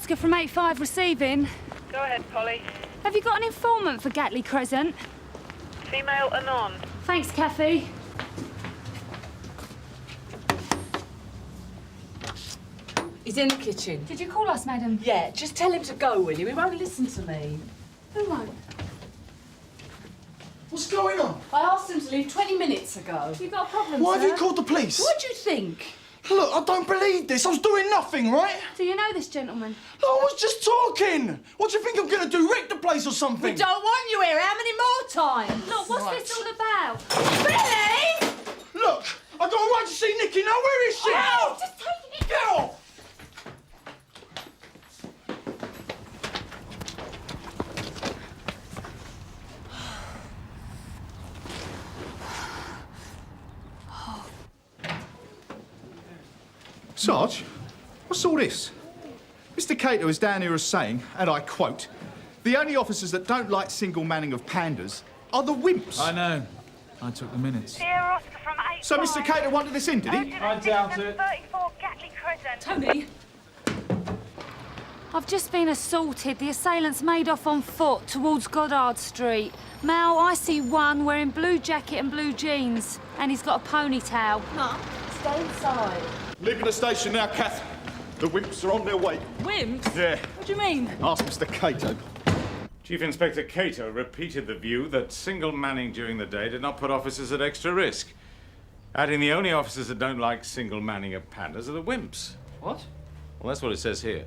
Oscar from 85 receiving. Go ahead, Polly. Have you got an informant for Gatley Crescent? Female anon. Thanks, Kathy. He's in the kitchen. Did you call us, madam? Yeah, just tell him to go, will you? He won't listen to me. Who won't? What's going on? I asked him to leave 20 minutes ago. You got a problem, Why sir? have you called the police? What do you think? Look, I don't believe this. I was doing nothing, right? Do you know this gentleman? I was just talking. What do you think I'm going to do? Wreck the place or something? We don't want you here. How many more times? Look, what's Right. this all about? Billy! Look, I got a right to see Nikki. Now, where is she? Oh, just take it. Get off! Sarge, what's all this? Mr. Cato is down here as saying, and I quote, "The only officers that don't like single manning of pandas are the wimps." I know. I took the minutes. Dear Oscar from 85. So Mr. Cato wanted this in, did he? I doubt it. 34 Gatley Crescent. Tony! I've just been assaulted. The assailant's made off on foot towards Goddard Street. Mal, I see one wearing blue jacket and blue jeans, and he's got a ponytail. Mum, stay inside. Leaving the station now, Kath. The wimps are on their way. Wimps? Yeah. What do you mean? Ask Mr. Cato. Chief Inspector Cato repeated the view that single manning during the day did not put officers at extra risk, adding the only officers that don't like single manning of pandas are the wimps. What? Well, that's what it says here.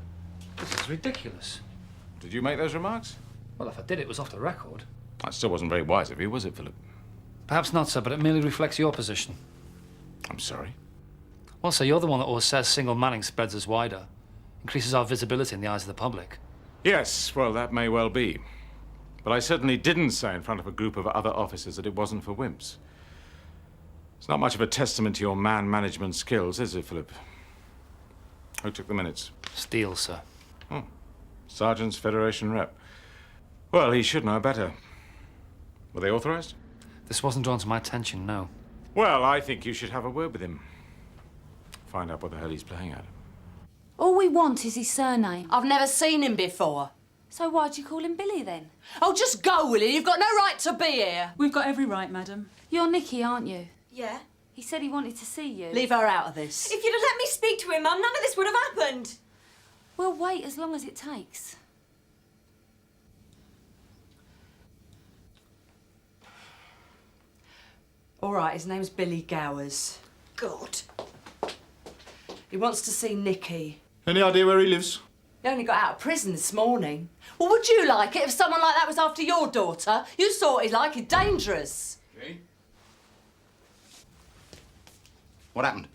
This is ridiculous. Did you make those remarks? Well, if I did, it was off the record. That still wasn't very wise of you, was it, Philip? Perhaps not, sir, but it merely reflects your position. I'm sorry. Well, sir, you're the one that always says single manning spreads us wider, increases our visibility in the eyes of the public. Yes, well, that may well be. But I certainly didn't say in front of a group of other officers that it wasn't for wimps. It's not much of a testament to your man management skills, is it, Philip? Who took the minutes? Steele, sir. Oh, Sergeant's Federation rep. Well, he should know better. Were they authorized? This wasn't drawn to my attention, no. Well, I think you should have a word with him. Find out what the hell he's playing at. All we want is his surname. I've never seen him before. So why'd you call him Billy, then? Oh, just go, will you? You've got no right to be here. We've got every right, madam. You're Nikki, aren't you? Yeah. He said he wanted to see you. Leave her out of this. If you'd have let me speak to him, Mum, none of this would have happened. We'll wait as long as it takes. All right, his name's Billy Gowers. God. He wants to see Nikki. Any idea where he lives? He only got out of prison this morning. Well, would you like it if someone like that was after your daughter? You saw what he's like. He's dangerous. Okay. What happened?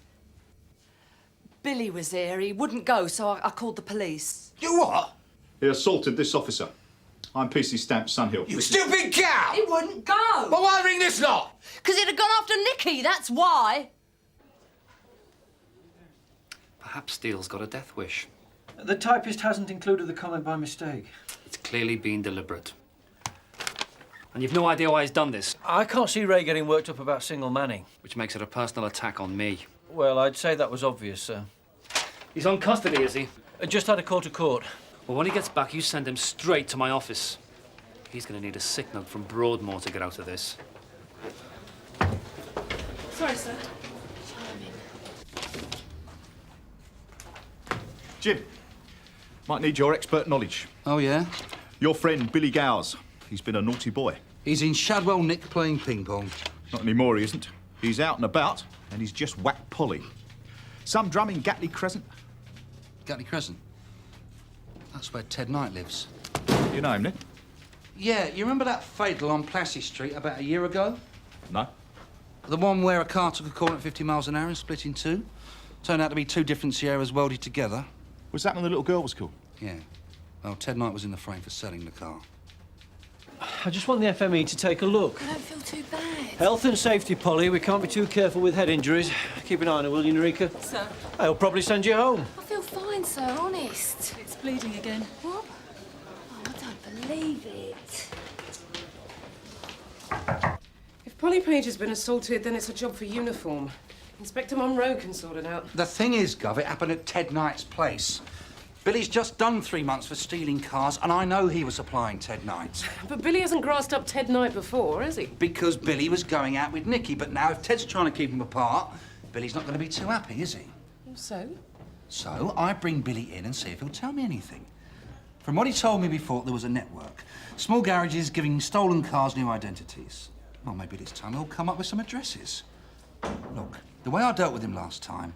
Billy was here. He wouldn't go, so I called the police. You what? He assaulted this officer. I'm P.C. Stamp, Sunhill. You stupid cow! He wouldn't go. Well, why ring this lot? Because he'd have gone after Nikki, that's why. Perhaps Steele's got a death wish. The typist hasn't included the comment by mistake. It's clearly been deliberate. And you've no idea why he's done this, I can't see Ray getting worked up about single manning. which makes it a personal attack on me. Well, I'd say that was obvious, sir. He's on custody, is he? I just had a call to court. Well, when he gets back, you send him straight to my office. He's going to need a sick note from Broadmoor to get out of this. Sorry, sir. Jim, might need your expert knowledge. Oh, yeah? Your friend, Billy Gowers. He's been a naughty boy. He's in Shadwell Nick playing ping pong. Not anymore, he isn't. He's out and about, and he's just whacked Polly. Some drum in Gatley Crescent. Gatley Crescent? That's where Ted Knight lives. You know him, Nick? Yeah, you remember that fatal on Plassey Street about a year ago? No. The one where a car took a corner at 50 miles an hour and split in two? Turned out to be two different Sierras welded together. Was that when the little girl was killed? Yeah. Well, Ted Knight was in the frame for selling the car. I just want the FME to take a look. I don't feel too bad. Health and safety, Polly. We can't be too careful with head injuries. Keep an eye on her, will you, Narika? Sir. I'll probably send you home. I feel fine, sir, honest. It's bleeding again. What? Oh, I don't believe it. If Polly Page has been assaulted, then it's a job for uniform. Inspector Monroe can sort it out. The thing is, Gov, it happened at Ted Knight's place. Billy's just done 3 months for stealing cars, and I know he was supplying Ted Knight. But Billy hasn't grassed up Ted Knight before, has he? Because Billy was going out with Nicky, but now if Ted's trying to keep them apart, Billy's not going to be too happy, is he? So? So I bring Billy in and see if he'll tell me anything. From what he told me before, there was a network. Small garages giving stolen cars new identities. Well, maybe this time he'll come up with some addresses. Look, the way I dealt with him last time,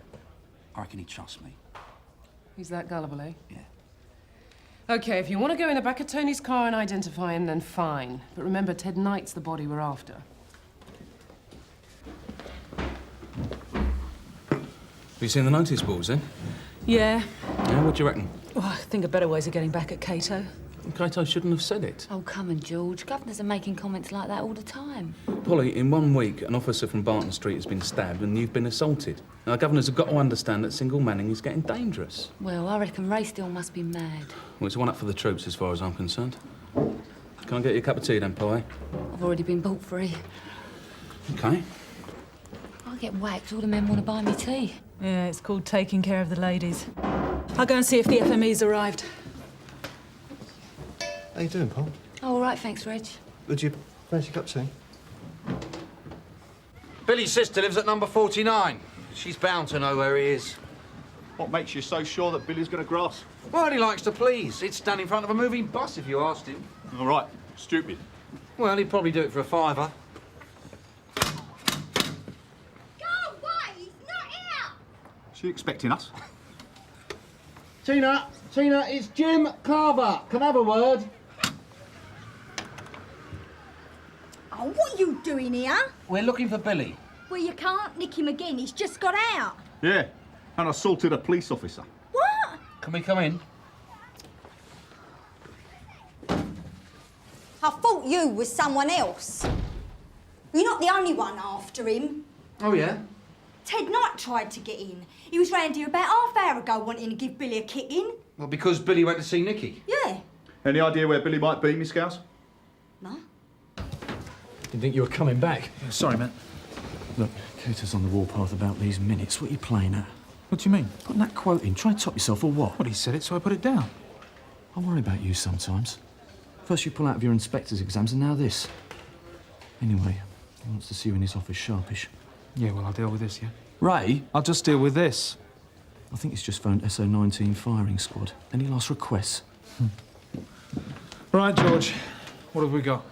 I reckon he'd trust me. He's that gullible, eh? Yeah. OK, if you want to go in the back of Tony's car and identify him, then fine. But remember, Ted Knight's the body we're after. Have you seen the notice boards, then? Yeah. Yeah, what do you reckon? Oh, I think of better ways of getting back at Cato. Cato shouldn't have said it. Oh, come on, George. Governors are making comments like that all the time. Polly, in 1 week, an officer from Barton Street has been stabbed and you've been assaulted. Now, governors have got to understand that single manning is getting dangerous. Well, I reckon Ray Steele must be mad. Well, it's one up for the troops as far as I'm concerned. Can I get you a cup of tea then, Polly? I've already been bought free. OK. I get whacked, all the men want to buy me tea. Yeah, it's called taking care of the ladies. I'll go and see if the FME's arrived. How you doing, Paul? Oh, all right, thanks, Reg. Would you fancy a cup of tea? Billy's sister lives at number 49. She's bound to know where he is. What makes you so sure that Billy's going to grass? Well, he likes to please. He'd stand in front of a moving bus if you asked him. All right, stupid. Well, he'd probably do it for a £5. She expecting us? Tina, it's Jim Carver. Can I have a word? Oh, what are you doing here? We're looking for Billy. Well, you can't nick him again. He's just got out. Yeah, and assaulted a police officer. What? Can we come in? I thought you was someone else. You're not the only one after him. Oh, yeah? Ted Knight tried to get in. He was round here about half hour ago wanting to give Billy a kick-in. Well, because Billy went to see Nicky. Yeah. Any idea where Billy might be, Miss Gowers? No. Didn't think you were coming back. Sorry, man. Look, Cato's on the warpath about these minutes. What are you playing at? What do you mean? Putting that quote in. Try and top yourself or what? Well, he said it, so I put it down. I worry about you sometimes. First you pull out of your inspector's exams and now this. Anyway, he wants to see you in his office sharpish. Yeah, well, I'll deal with this, yeah? Ray? I'll just deal with this. I think he's just phoned SO19 firing squad. Any last requests? Right, George. What have we got?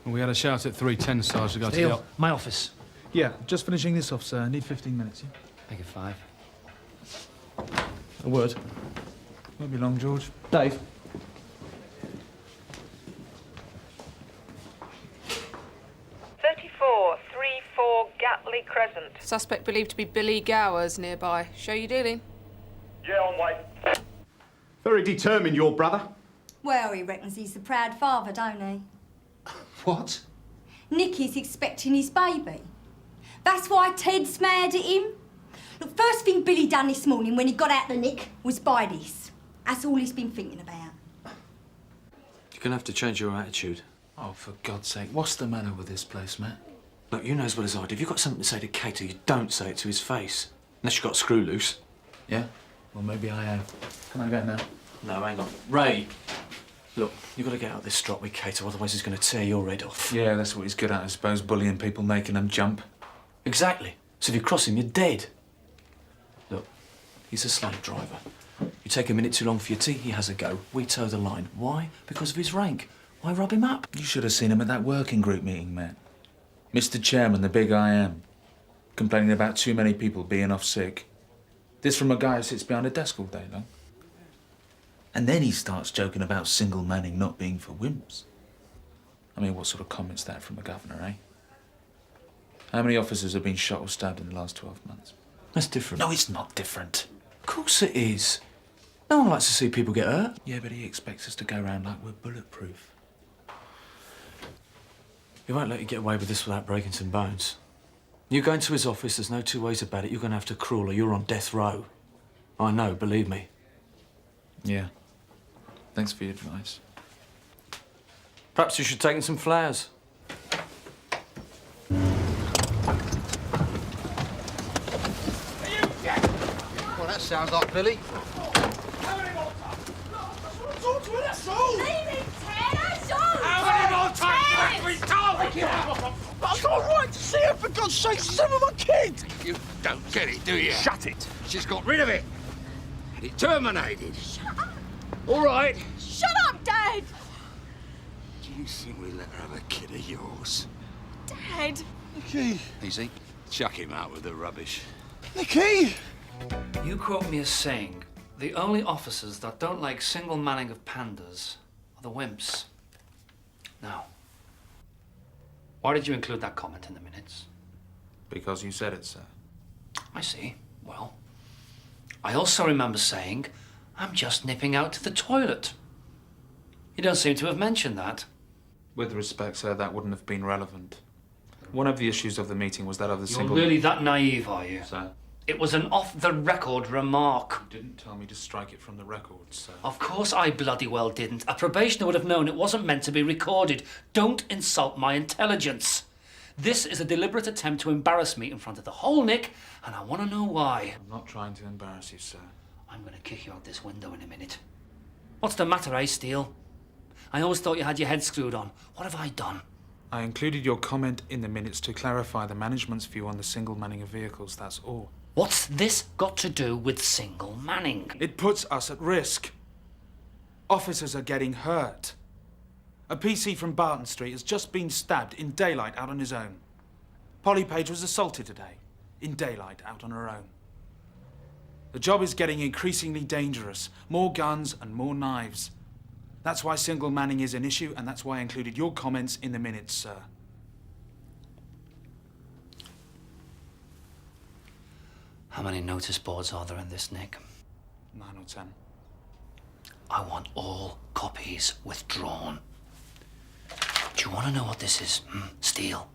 Well, we had a shout at 3:10, Sarge, to go to the... Steele, my office. Yeah, just finishing this off, sir. I need 15 minutes, yeah? Make it 5. A word. Won't be long, George. Dave? Gatley Crescent. Suspect believed to be Billy Gowers nearby. Show you dealing? Yeah, on way. Very determined, your brother. Well, he reckons he's the proud father, don't he? What? Nicky's expecting his baby. That's why Ted's mad at him. Look, first thing Billy done this morning when he got out the nick was buy this. That's all he's been thinking about. You're gonna have to change your attitude. Oh, for God's sake, what's the matter with this place, Matt? Look, you know as well as I do, if you've got something to say to Cato, you don't say it to his face. Unless you've got a screw loose. Yeah? Well, maybe I have. Can I go now? No, hang on. Ray! Look, you've got to get out of this strop with Cato, otherwise he's going to tear your head off. Yeah, that's what he's good at, I suppose, bullying people, making them jump. Exactly. So if you cross him, you're dead. Look, he's a slave driver. You take a minute too long for your tea, he has a go. We toe the line. Why? Because of his rank. Why rub him up? You should have seen him at that working group meeting, Matt. Mr. Chairman, the big I am, complaining about too many people being off sick. This from a guy who sits behind a desk all day long. And then he starts joking about single manning not being for wimps. I mean, what sort of comment's that from a governor, eh? How many officers have been shot or stabbed in the last 12 months? That's different. No, it's not different. Of course it is. No one likes to see people get hurt. Yeah, but he expects us to go around like we're bulletproof. He won't let you get away with this without breaking some bones. You go into his office, there's no two ways about it. You're going to have to crawl or you're on death row. I know, believe me. Yeah. Thanks for your advice. Perhaps you should take him some flowers. Well, that sounds like Billy. That's all! Leave it, Ted, that's all! How many more times have we told? I've got a right to see her, for God's sake. She's with my kid. You don't get it, do you? Shut it. She's got rid of it. Had it terminated. All right. Shut up, Dad! Do you think we let her have a kid of yours? Dad! Nicky. Easy. Chuck him out with the rubbish. Nicky! You quote me as saying the only officers that don't like single manning of pandas are the wimps. Now, why did you include that comment in the minutes? Because you said it, sir. I see. Well, I also remember saying, I'm just nipping out to the toilet. You don't seem to have mentioned that. With respect, sir, that wouldn't have been relevant. One of the issues of the meeting was that of the single... You're really that naive, are you? Sir. It was an off-the-record remark. You didn't tell me to strike it from the record, sir. Of course I bloody well didn't. A probationer would have known it wasn't meant to be recorded. Don't insult my intelligence. This is a deliberate attempt to embarrass me in front of the whole Nick, and I want to know why. I'm not trying to embarrass you, sir. I'm going to kick you out this window in a minute. What's the matter, eh, Steele? I always thought you had your head screwed on. What have I done? I included your comment in the minutes to clarify the management's view on the single manning of vehicles, that's all. What's this got to do with single manning? It puts us at risk. Officers are getting hurt. A PC from Barton Street has just been stabbed in daylight out on his own. Polly Page was assaulted today, in daylight out on her own. The job is getting increasingly dangerous. More guns and more knives. That's why single manning is an issue, and that's why I included your comments in the minutes, sir. How many notice boards are there in this, Nick? 9 or 10. I want all copies withdrawn. Do you want to know what this is, Steele?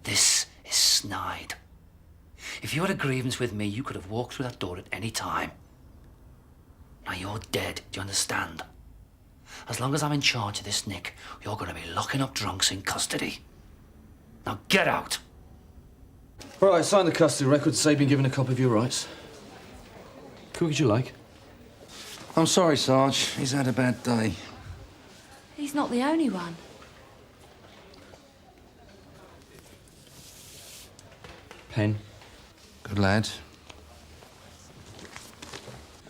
This is snide. If you had a grievance with me, you could have walked through that door at any time. Now you're dead, do you understand? As long as I'm in charge of this, Nick, you're going to be locking up drunks in custody. Now get out! Right, sign the custody record to say you've been given a copy of your rights. Cook as you like. I'm sorry, Sarge. He's had a bad day. He's not the only one. Pen. Good lad.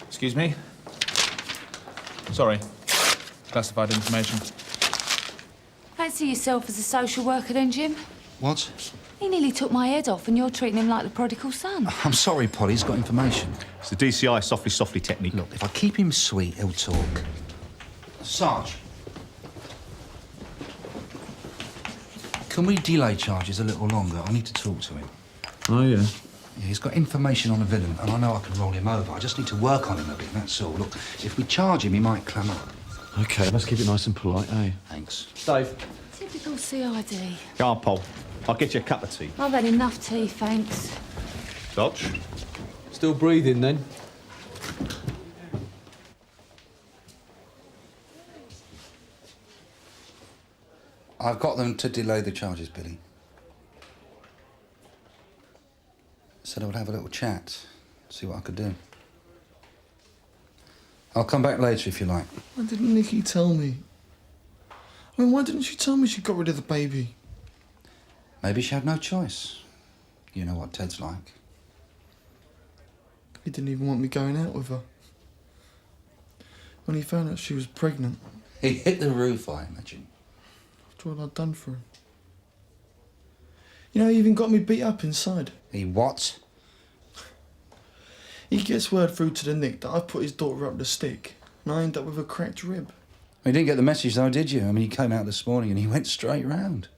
Excuse me? Sorry. Classified information. Fancy yourself as a social worker then, Jim? What? He nearly took my head off and you're treating him like the prodigal son. I'm sorry, Polly. He's got information. It's the DCI softly technique. Look, if I keep him sweet, he'll talk. Sarge. Can we delay charges a little longer? I need to talk to him. Oh, yeah? Yeah, he's got information on a villain, and I know I can roll him over. I just need to work on him a bit, that's all. Look, if we charge him, he might clam up. OK, let's keep it nice and polite, eh? Thanks. Dave. Typical CID. Go on, Paul. I'll get you a cup of tea. I've had enough tea, thanks. Dodge? Still breathing, then? I've got them to delay the charges, Billy. Said I would have a little chat, see what I could do. I'll come back later if you like. Why didn't Nicky tell me? I mean, why didn't she tell me she got rid of the baby? Maybe she had no choice. You know what Ted's like. He didn't even want me going out with her. When he found out she was pregnant. He hit the roof, I imagine. After what I'd done for him. You know, he even got me beat up inside. He what? He gets word through to the Nick that I've put his daughter up the stick, and I end up with a cracked rib. You didn't get the message though, did you? I mean, he came out this morning and he went straight round.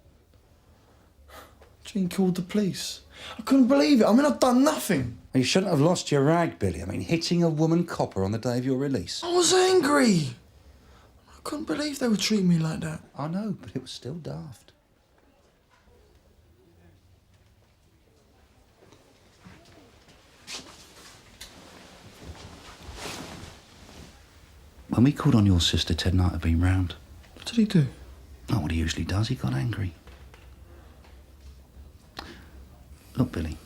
Jean called the police. I couldn't believe it. I mean, I've done nothing. You shouldn't have lost your rag, Billy. I mean, hitting a woman copper on the day of your release. I was angry. I couldn't believe they were treating me like that. I know, but it was still daft. When we called on your sister, Ted might have been round. What did he do? Not what he usually does. He got angry. Look, Billy.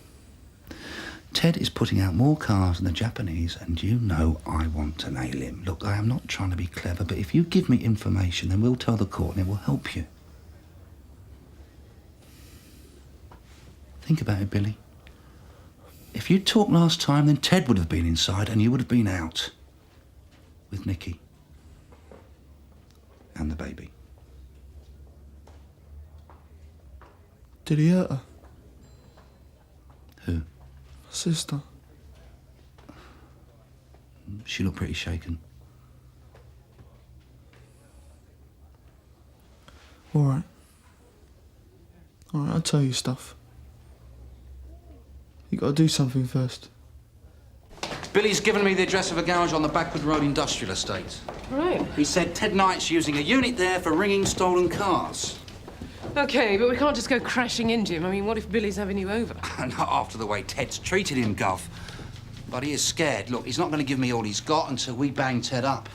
Ted Ted is putting out more cars than the Japanese, and you know I want to nail him. Look, I am not trying to be clever, but if you give me information, then we'll tell the court and it will help you. Think about it, Billy. If you'd talked last time, then Ted would have been inside and you would have been out. With Nicky. And the baby. Did he hurt her? Who? Sister. She looked pretty shaken. All right. All right, I'll tell you stuff. You got to do something first. Billy's given me the address of a garage on the Backward Road Industrial Estate. Right. He said Ted Knight's using a unit there for ringing stolen cars. OK, but we can't just go crashing in, Jim. I mean, what if Billy's having you over? Not after the way Ted's treated him, Gov. But he is scared. Look, he's not going to give me all he's got until we bang Ted up.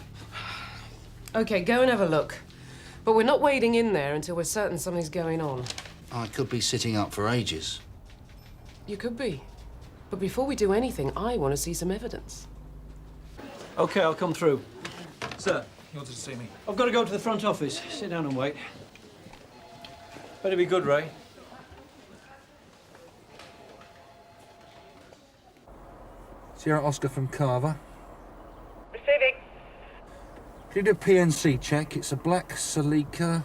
OK, go and have a look. But we're not wading in there until we're certain something's going on. I could be sitting up for ages. You could be. But before we do anything, I want to see some evidence. OK, I'll come through. Sir, you wanted to see me? I've got to go to the front office. Sit down and wait. Better be good, Ray. Sierra Oscar from Carver. Receiving. Can you do a PNC check? It's a black Celica,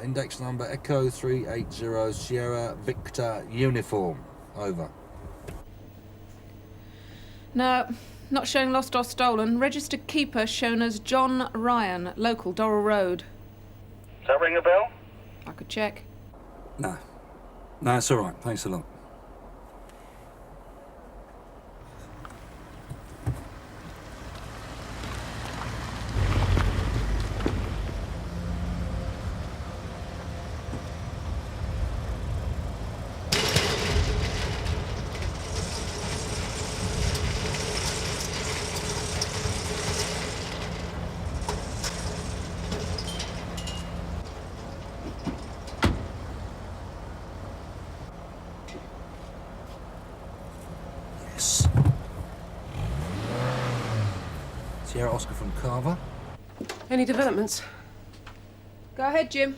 index number Echo 380 Sierra Victor uniform. Over. No, not showing lost or stolen. Registered keeper shown as John Ryan, local, Dorrell Road. Does that ring a bell? I could check. No. No, it's all right. Thanks a lot. Sierra Oscar from Carver. Any developments? Go ahead, Jim.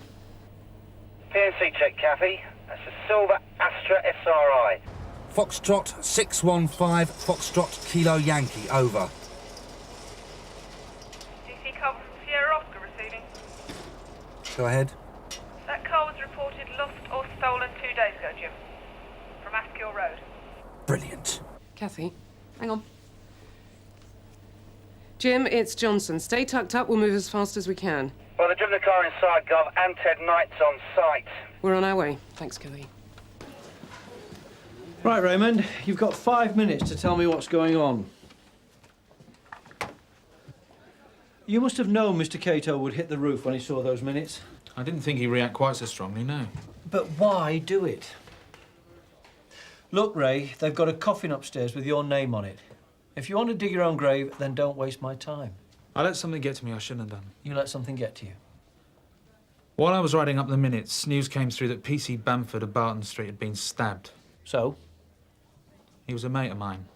PNC check, Kathy. That's a silver Astra SRI. Foxtrot 615 Foxtrot Kilo Yankee. Over. DC Carver from Sierra Oscar receiving. Go ahead. That car was reported lost or stolen 2 days ago, Jim. From Askew Road. Brilliant. Kathy, hang on. Jim, it's Johnson. Stay tucked up. We'll move as fast as we can. Well, they've driven the car inside, Gov, and Ted Knight's on site. We're on our way. Thanks, Kathy. Right, Raymond, you've got 5 minutes to tell me what's going on. You must have known Mr. Cato would hit the roof when he saw those minutes. I didn't think he'd react quite so strongly, no. But why do it? Look, Ray, they've got a coffin upstairs with your name on it. If you want to dig your own grave, then don't waste my time. I let something get to me I shouldn't have done. You let something get to you. While I was writing up the minutes, news came through that P.C. Bamford of Barton Street had been stabbed. So? He was a mate of mine.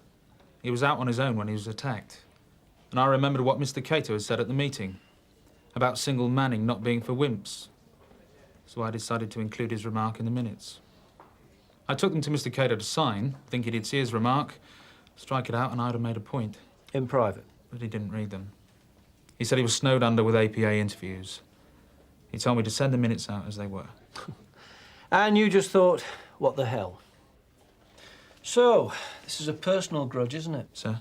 He was out on his own when he was attacked. And I remembered what Mr. Cato had said at the meeting about single manning not being for wimps. So I decided to include his remark in the minutes. I took them to Mr. Cato to sign, thinking he'd see his remark, strike it out, and I'd have made a point. In private? But he didn't read them. He said he was snowed under with APA interviews. He told me to send the minutes out as they were. And you just thought, what the hell? So, this is a personal grudge, isn't it? Sir?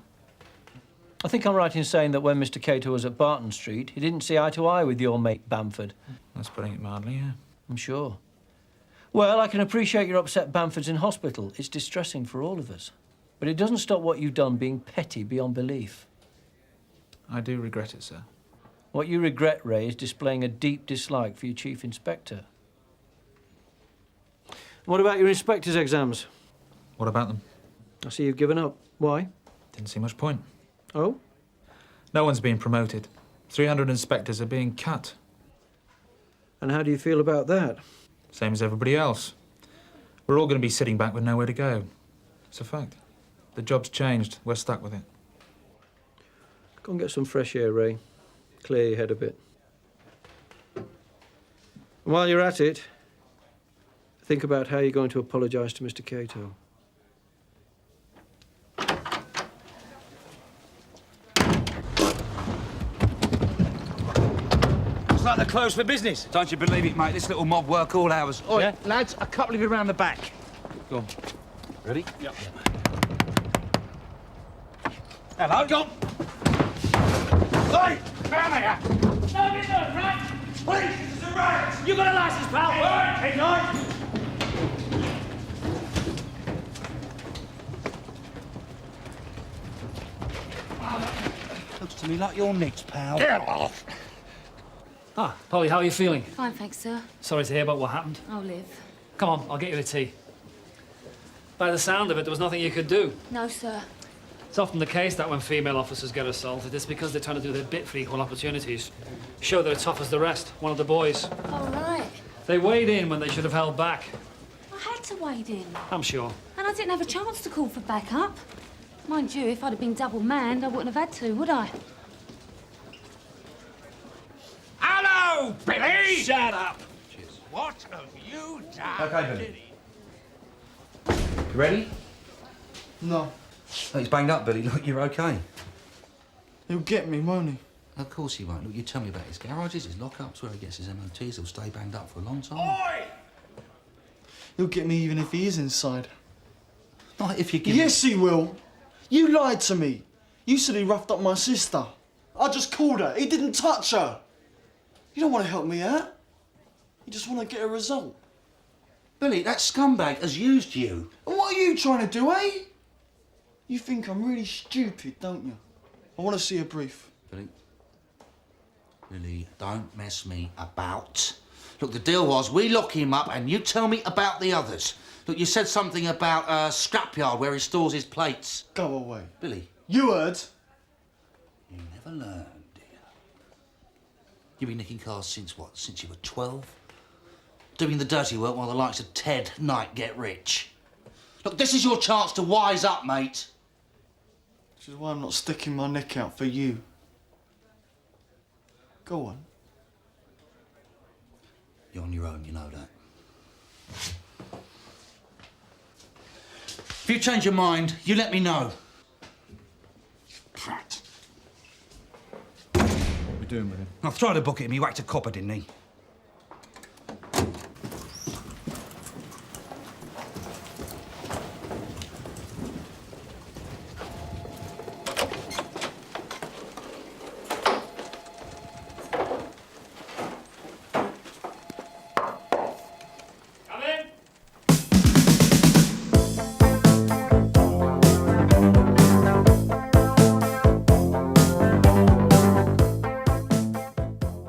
I think I'm right in saying that when Mr. Cato was at Barton Street, he didn't see eye to eye with your mate Bamford. That's putting it mildly, yeah. I'm sure. Well, I can appreciate you're upset Bamford's in hospital. It's distressing for all of us. But it doesn't stop what you've done being petty beyond belief. I do regret it, sir. What you regret, Ray, is displaying a deep dislike for your chief inspector. What about your inspector's exams? What about them? I see you've given up. Why? Didn't see much point. Oh? No one's being promoted. 300 inspectors are being cut. And how do you feel about that? Same as everybody else. We're all going to be sitting back with nowhere to go. It's a fact. The job's changed. We're stuck with it. Go and get some fresh air, Ray. Clear your head a bit. And while you're at it, think about how you're going to apologise to Mr. Cato. Looks like they're closed for business. Don't you believe it, mate? This little mob work all hours. Oi, lads, a couple of you round the back. Go on. Ready? Yep. Hello? Go on. Oi! Come here! No business, right? Please, this is a riot! You got a license, pal? Hey, no! Looks to me like you're next, pal. Get off! Ah, Polly, how are you feeling? Fine, thanks, sir. Sorry to hear about what happened. I'll live. Come on, I'll get you a tea. By the sound of it, there was nothing you could do. No, sir. It's often the case that when female officers get assaulted, it's because they're trying to do their bit for equal opportunities. Show they're tough as the rest. One of the boys. All right. They weighed in when they should have held back. I had to wade in. I'm sure. And I didn't have a chance to call for backup. Mind you, if I'd have been double-manned, I wouldn't have had to, would I? Hello, Billy! Shut up! What have you done? OK, Billy. You ready? No. Oh, he's banged up, Billy. Look, you're OK. He'll get me, won't he? Of course he won't. Look, you tell me about his garages, his lockups, where he gets his MOTs. He'll stay banged up for a long time. Oi! He'll get me even if he is inside. Not if you give Yes, he will. You lied to me. You said he roughed up my sister. I just called her. He didn't touch her. You don't want to help me out. You just want to get a result. Billy, that scumbag has used you. And what are you trying to do, eh? You think I'm really stupid, don't you? I want to see a brief. Billy, don't mess me about. Look, the deal was we lock him up and you tell me about the others. Look, you said something about a scrapyard where he stores his plates. Go away. Billy. You heard. You never learn, do you? You've been nicking cars since what? Since you were 12? Doing the dirty work while the likes of Ted Knight get rich. Look, this is your chance to wise up, mate. Which is why I'm not sticking my neck out for you. Go on. You're on your own, you know that. If you change your mind, you let me know. Prat. What are we doing with him? I'll throw the bucket at him. He whacked a copper, didn't he?